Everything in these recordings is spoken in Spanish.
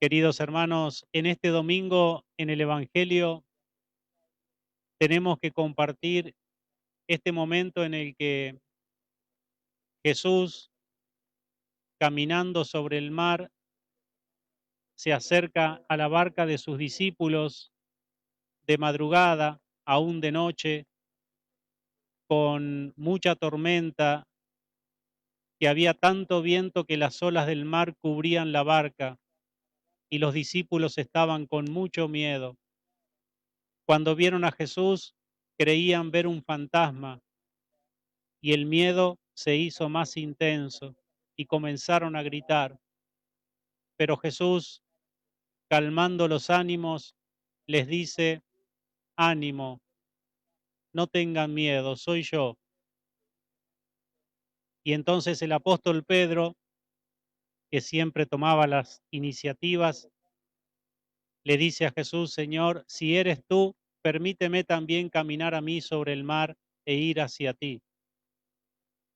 Queridos hermanos, en este domingo en el Evangelio tenemos que compartir este momento en el que Jesús, caminando sobre el mar, se acerca a la barca de sus discípulos de madrugada, aún de noche, con mucha tormenta, que había tanto viento que las olas del mar cubrían la barca y los discípulos estaban con mucho miedo. Cuando vieron a Jesús, creían ver un fantasma y el miedo se hizo más intenso y comenzaron a gritar. Pero Jesús, calmando los ánimos, les dice: ánimo, no tengan miedo, soy yo. Y entonces el apóstol Pedro, que siempre tomaba las iniciativas, le dice a Jesús: Señor, si eres tú, permíteme también caminar a mí sobre el mar e ir hacia ti.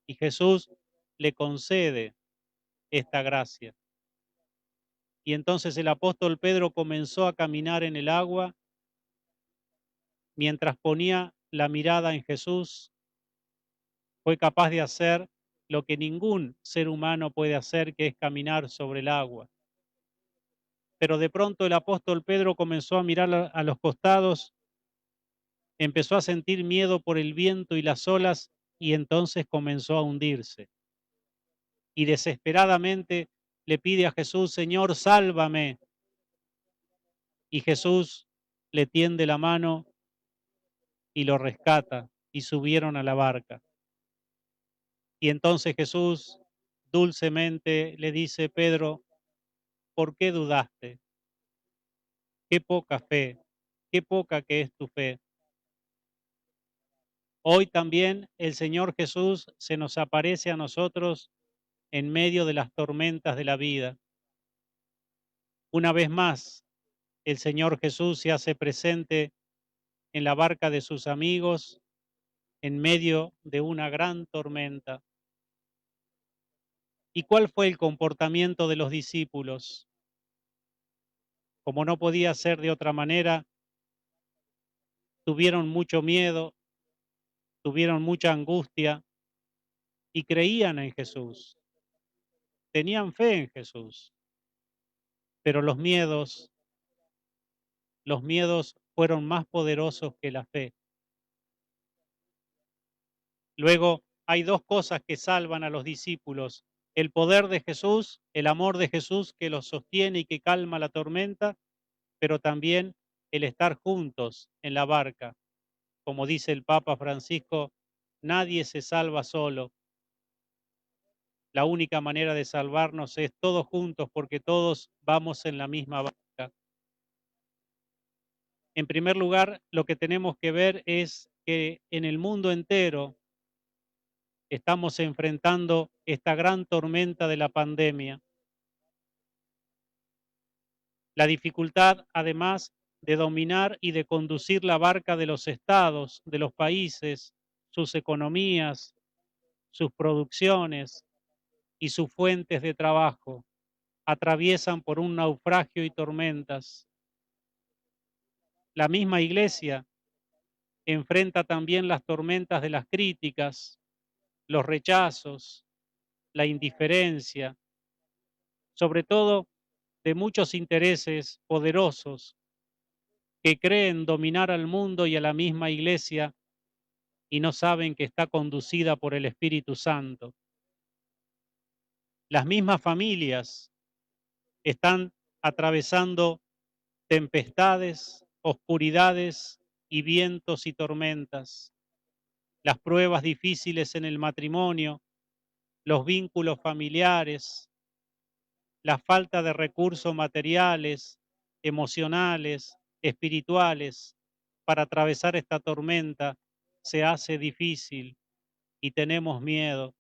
Y Jesús le concede esta gracia. Y entonces el apóstol Pedro comenzó a caminar en el agua mientras ponía la mirada en Jesús. Fue capaz de hacer lo que ningún ser humano puede hacer, que es caminar sobre el agua. Pero de pronto el apóstol Pedro comenzó a mirar a los costados, empezó a sentir miedo por el viento y las olas y entonces comenzó a hundirse. Y desesperadamente le pide a Jesús: Señor, sálvame. Y Jesús le tiende la mano y lo rescata, y subieron a la barca. Y entonces Jesús dulcemente le dice: Pedro, ¿por qué dudaste? Qué poca fe, qué poca que es tu fe. Hoy también el Señor Jesús se nos aparece a nosotros en medio de las tormentas de la vida. Una vez más, el Señor Jesús se hace presente en la barca de sus amigos en medio de una gran tormenta. ¿Y cuál fue el comportamiento de los discípulos? Como no podía ser de otra manera, tuvieron mucho miedo, tuvieron mucha angustia y creían en Jesús. Tenían fe en Jesús, pero los miedos fueron más poderosos que la fe. Luego hay dos cosas que salvan a los discípulos: el poder de Jesús, el amor de Jesús que los sostiene y que calma la tormenta, pero también el estar juntos en la barca. Como dice el Papa Francisco, nadie se salva solo. La única manera de salvarnos es todos juntos, porque todos vamos en la misma barca. En primer lugar, lo que tenemos que ver es que en el mundo entero estamos enfrentando esta gran tormenta de la pandemia. La dificultad, además, de dominar y de conducir la barca de los estados, de los países, sus economías, sus producciones y sus fuentes de trabajo, atraviesan por un naufragio y tormentas. La misma Iglesia enfrenta también las tormentas de las críticas, los rechazos, la indiferencia, sobre todo de muchos intereses poderosos que creen dominar al mundo y a la misma Iglesia y no saben que está conducida por el Espíritu Santo. Las mismas familias están atravesando tempestades, oscuridades y vientos y tormentas, las pruebas difíciles en el matrimonio, los vínculos familiares, la falta de recursos materiales, emocionales, espirituales, para atravesar esta tormenta se hace difícil y tenemos miedo.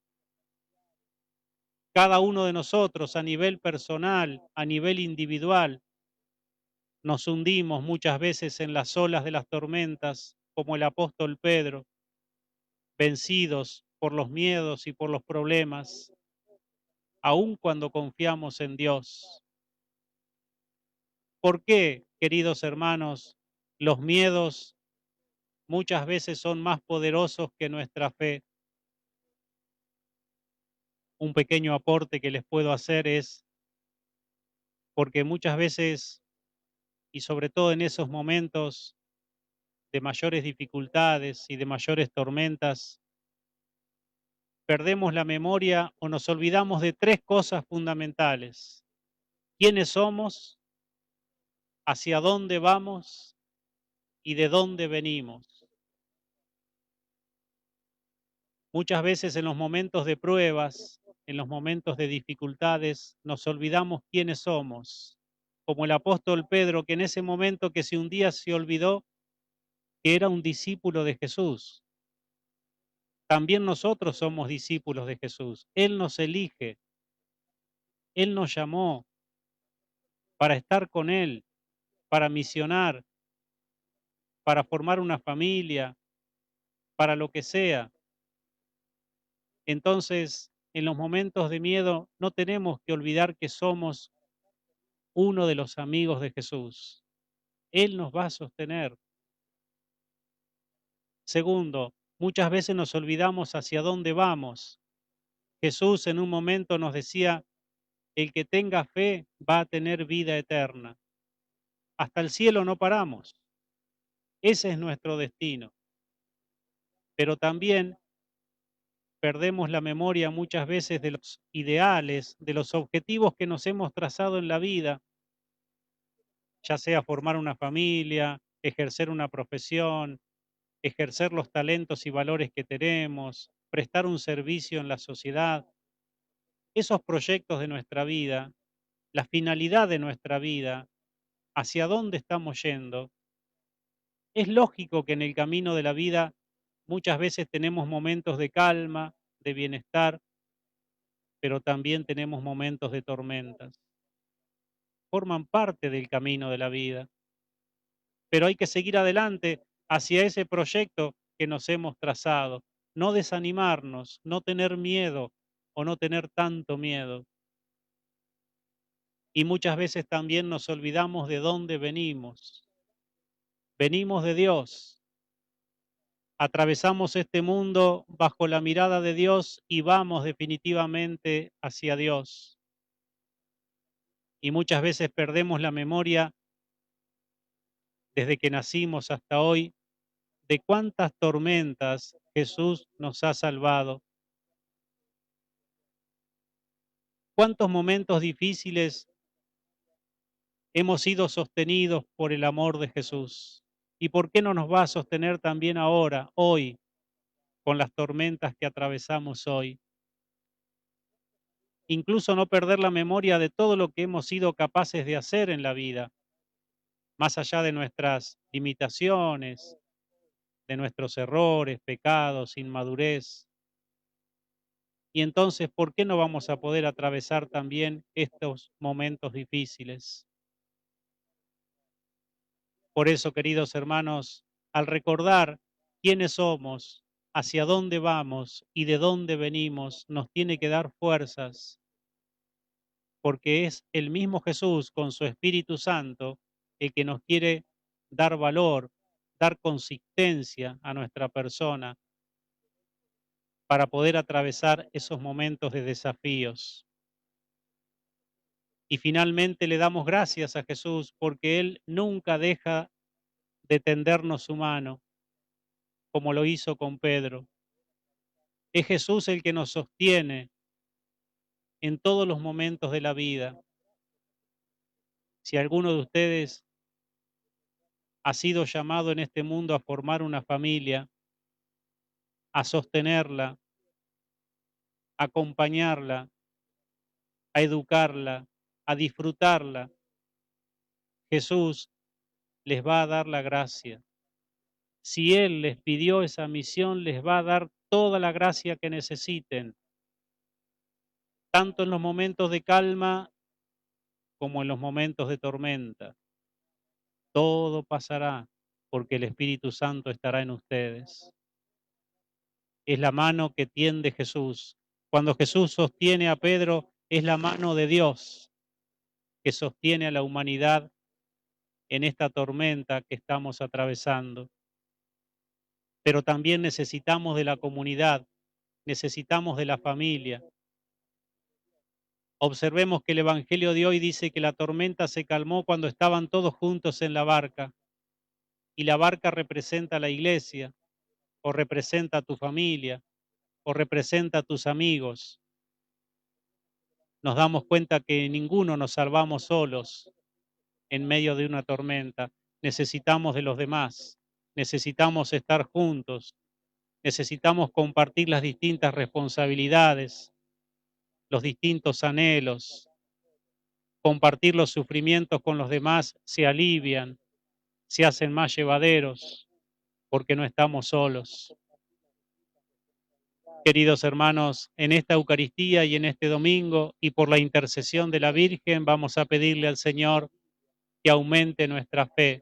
Cada uno de nosotros a nivel personal, a nivel individual, nos hundimos muchas veces en las olas de las tormentas, como el apóstol Pedro, vencidos por los miedos y por los problemas, aun cuando confiamos en Dios. ¿Por qué, queridos hermanos, los miedos muchas veces son más poderosos que nuestra fe? Un pequeño aporte que les puedo hacer es porque muchas veces, y sobre todo en esos momentos de mayores dificultades y de mayores tormentas, perdemos la memoria o nos olvidamos de tres cosas fundamentales: quiénes somos, hacia dónde vamos y de dónde venimos. Muchas veces en los momentos de pruebas, en los momentos de dificultades, nos olvidamos quiénes somos, como el apóstol Pedro, que en ese momento que un día se olvidó que era un discípulo de Jesús. También nosotros somos discípulos de Jesús. Él nos elige, Él nos llamó para estar con Él, para misionar, para formar una familia, para lo que sea. Entonces, en los momentos de miedo, no tenemos que olvidar que somos uno de los amigos de Jesús. Él nos va a sostener. Segundo, muchas veces nos olvidamos hacia dónde vamos. Jesús en un momento nos decía: el que tenga fe va a tener vida eterna. Hasta el cielo no paramos. Ese es nuestro destino. Pero también perdemos la memoria muchas veces de los ideales, de los objetivos que nos hemos trazado en la vida, ya sea formar una familia, ejercer una profesión, ejercer los talentos y valores que tenemos, prestar un servicio en la sociedad. Esos proyectos de nuestra vida, la finalidad de nuestra vida, hacia dónde estamos yendo. Es lógico que en el camino de la vida muchas veces tenemos momentos de calma, de bienestar, pero también tenemos momentos de tormentas. Forman parte del camino de la vida, pero hay que seguir adelante hacia ese proyecto que nos hemos trazado. No desanimarnos, no tener miedo o no tener tanto miedo. Y muchas veces también nos olvidamos de dónde venimos. Venimos de Dios. Atravesamos este mundo bajo la mirada de Dios y vamos definitivamente hacia Dios. Y muchas veces perdemos la memoria desde que nacimos hasta hoy de cuántas tormentas Jesús nos ha salvado, cuántos momentos difíciles hemos sido sostenidos por el amor de Jesús. ¿Y por qué no nos va a sostener también ahora, hoy, con las tormentas que atravesamos hoy? Incluso no perder la memoria de todo lo que hemos sido capaces de hacer en la vida, más allá de nuestras limitaciones, de nuestros errores, pecados, inmadurez. Y entonces, ¿por qué no vamos a poder atravesar también estos momentos difíciles? Por eso, queridos hermanos, al recordar quiénes somos, hacia dónde vamos y de dónde venimos, nos tiene que dar fuerzas, porque es el mismo Jesús con su Espíritu Santo el que nos quiere dar valor, dar consistencia a nuestra persona para poder atravesar esos momentos de desafíos. Y finalmente le damos gracias a Jesús porque Él nunca deja de tendernos su mano, como lo hizo con Pedro. Es Jesús el que nos sostiene en todos los momentos de la vida. Si alguno de ustedes ha sido llamado en este mundo a formar una familia, a sostenerla, a acompañarla, a educarla, a disfrutarla, Jesús les va a dar la gracia. Si Él les pidió esa misión, les va a dar toda la gracia que necesiten, tanto en los momentos de calma como en los momentos de tormenta. Todo pasará porque el Espíritu Santo estará en ustedes. Es la mano que tiende Jesús. Cuando Jesús sostiene a Pedro, es la mano de Dios que sostiene a la humanidad en esta tormenta que estamos atravesando. Pero también necesitamos de la comunidad, necesitamos de la familia. Observemos que el Evangelio de hoy dice que la tormenta se calmó cuando estaban todos juntos en la barca, y la barca representa a la iglesia, o representa a tu familia, o representa a tus amigos. Nos damos cuenta que ninguno nos salvamos solos en medio de una tormenta. Necesitamos de los demás, necesitamos estar juntos, necesitamos compartir las distintas responsabilidades, los distintos anhelos, compartir los sufrimientos con los demás se alivian, se hacen más llevaderos, porque no estamos solos. Queridos hermanos, en esta Eucaristía y en este domingo, y por la intercesión de la Virgen, vamos a pedirle al Señor que aumente nuestra fe,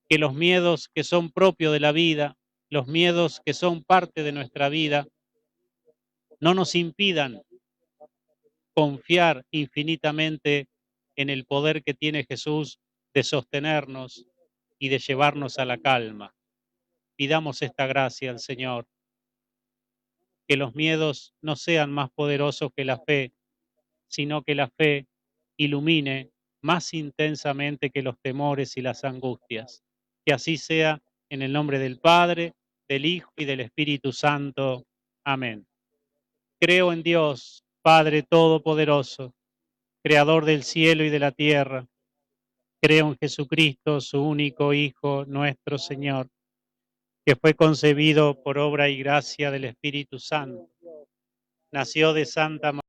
que los miedos que son propios de la vida, los miedos que son parte de nuestra vida, no nos impidan confiar infinitamente en el poder que tiene Jesús de sostenernos y de llevarnos a la calma. Pidamos esta gracia al Señor, que los miedos no sean más poderosos que la fe, sino que la fe ilumine más intensamente que los temores y las angustias. Que así sea, en el nombre del Padre, del Hijo y del Espíritu Santo. Amén. Creo en Dios, Padre Todopoderoso, Creador del cielo y de la tierra. Creo en Jesucristo, su único Hijo, nuestro Señor, que fue concebido por obra y gracia del Espíritu Santo. Nació de Santa María.